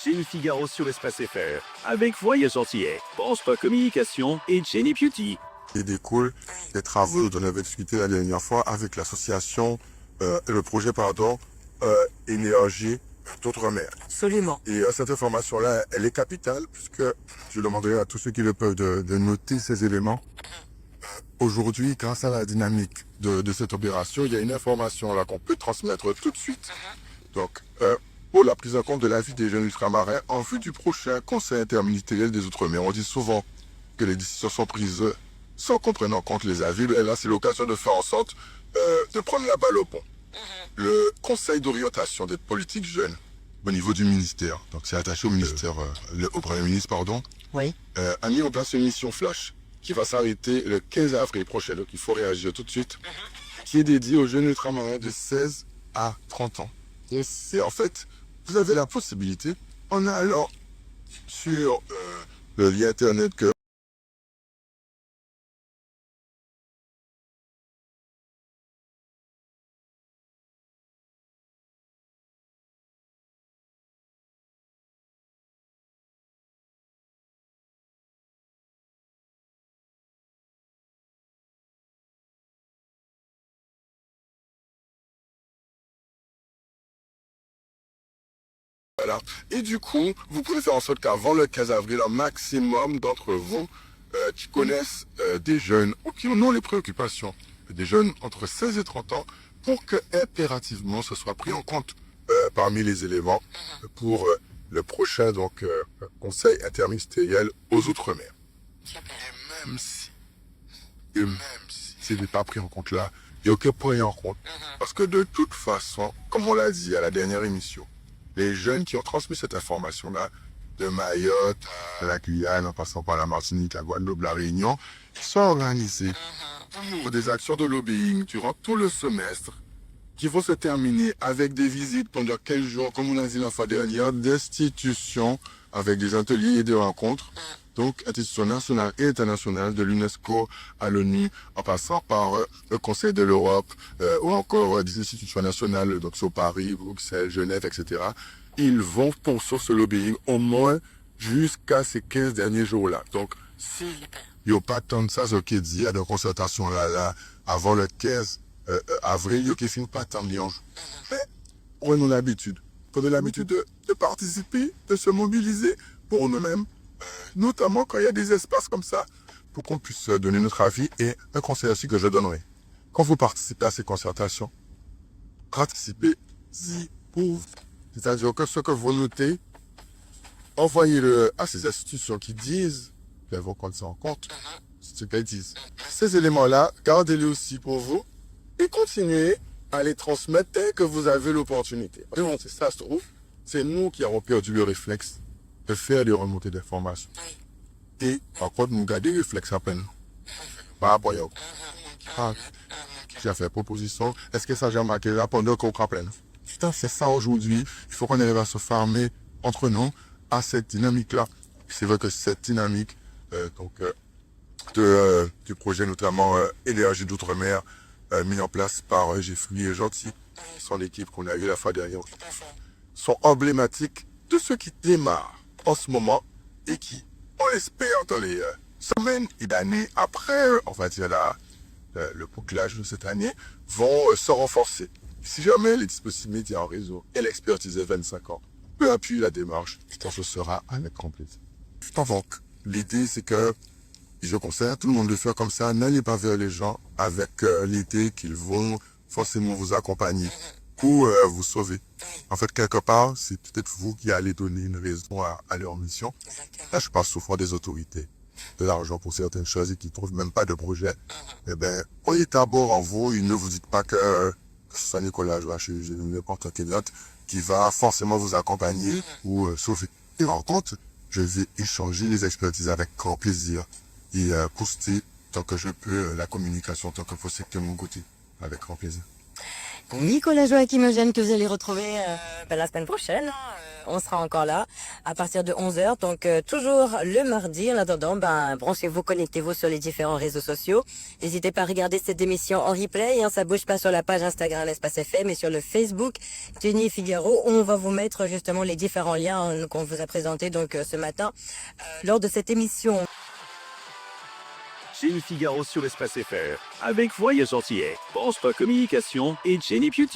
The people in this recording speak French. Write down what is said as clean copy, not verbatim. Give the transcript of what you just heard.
J'ai le Figaro sur Espace FR, avec Voyage Entier, Poste Communication et Jenny Beauty. Il découle des travaux dont on avait discuté la dernière fois avec l'association, le projet, pardon, Énergie d'Outre-mer. Absolument. Et cette information-là, elle est capitale, puisque je demanderai à tous ceux qui le peuvent de noter ces éléments. Aujourd'hui, grâce à la dynamique de cette opération, il y a une information là qu'on peut transmettre tout de suite. Donc, pour la prise en compte de la vie des jeunes ultramarins en vue du prochain Conseil interministériel des Outre-mer. On dit souvent que les décisions sont prises sans qu'on prenne en compte les avis. Et là, c'est l'occasion de faire en sorte de prendre la balle au pont. Le Conseil d'orientation des politiques jeunes au niveau du ministère, donc c'est attaché au ministère, au Premier ministre, pardon, Oui. a mis en place une mission flash qui va s'arrêter le 15 avril prochain, donc il faut réagir tout de suite, qui est dédiée aux jeunes ultramarins de 16 à 30 ans. Yes. Et en fait, vous avez la possibilité, en allant sur le lien internet que voilà. Et du coup, vous pouvez faire en sorte qu'avant le 15 avril, un maximum d'entre vous qui connaissent des jeunes ou qui en ont les préoccupations, des jeunes entre 16 et 30 ans, pour que impérativement ce soit pris en compte parmi les éléments pour le prochain donc Conseil interministériel aux Outre-mer. Et même si ce n'est pas pris en compte là, il n'y a aucun point en compte. Parce que de toute façon, comme on l'a dit à la dernière émission, les jeunes qui ont transmis cette information-là, de Mayotte à la Guyane, en passant par la Martinique, la Guadeloupe, la Réunion, sont organisés pour des actions de lobbying durant tout le semestre, qui vont se terminer avec des visites pendant 15 jours, comme on l'a dit la fois dernière, d'institutions, avec des ateliers et des rencontres, donc institutions nationales et internationales, de l'UNESCO à l'ONU, en passant par le Conseil de l'Europe, ou encore des institutions nationales, donc sur Paris, Bruxelles, Genève, etc. Ils vont poursuivre ce lobbying au moins jusqu'à ces 15 derniers jours-là. Donc, s'il n'y a pas tant de ça, ce qui est dit, il y a des concertations là, avant le 15 avril, il n'y a qui pas tant de liens. Mais, prenons l'habitude. Prenons l'habitude de participer, de se mobiliser pour nous-mêmes, notamment quand il y a des espaces comme ça, pour qu'on puisse donner notre avis et un conseil aussi que je donnerai. Quand vous participez à ces concertations, participez-y pour, c'est-à-dire que ce que vous notez, envoyez-le à ces institutions qui disent qu'elles vont prendre ça en compte, ce qu'elles disent. Ces éléments-là, gardez-les aussi pour vous et continuez à les transmettre dès que vous avez l'opportunité. Bon, c'est ça, se trouve, c'est nous qui avons perdu le réflexe de faire des remontées d'informations. Et par contre, nous gardons le réflexe à peine. Par rapport à j'ai fait proposition, est-ce que ça j'ai remarqué là pendant qu'on comprenne? Putain, c'est ça aujourd'hui. Il faut qu'on arrive à se former entre nous à cette dynamique-là. C'est vrai que cette dynamique du projet notamment Énergie d'Outre-mer mis en place par Jeffrey et Gentil, qui sont l'équipe qu'on a eu la fois dernière, sont emblématiques de ceux qui démarrent en ce moment et qui, on l'espère, dans les semaines et années après, on va dire là, le bouclage de cette année, vont se renforcer. Si jamais les dispositifs médias en réseau et l'expertise de 25 ans peut appuyer la démarche, ce sera avec grand plaisir. Donc, l'idée c'est que, je conseille à tout le monde de faire comme ça, n'allez pas vers les gens avec l'idée qu'ils vont forcément vous accompagner ou vous sauver. En fait, quelque part, c'est peut-être vous qui allez donner une raison à leur mission. Là, je parle souvent des autorités, de l'argent pour certaines choses et qui ne trouvent même pas de projet. Eh bien, oyez d'abord en vous et ne vous dites pas que ce soit Nicolas Joachim, n'importe quel autre, qui va forcément vous accompagner ou sauver. Et en compte, je vais échanger les expertises avec grand plaisir et poster tant que je peux la communication, tant que possible de mon côté, avec grand plaisir. Nicolas Joachim Eugène que vous allez retrouver la semaine prochaine. On sera encore là à partir de 11h. Donc toujours le mardi. En attendant, branchez-vous, connectez-vous sur les différents réseaux sociaux. N'hésitez pas à regarder cette émission en replay. Ça bouge pas sur la page Instagram L'Espace FM, mais sur le Facebook Jenny Figaro. On va vous mettre justement les différents liens qu'on vous a présentés donc ce matin lors de cette émission. Jenny Figaro sur l'Espace FR. Avec Voyage Entier, Poste Communication et Jenny Beauty.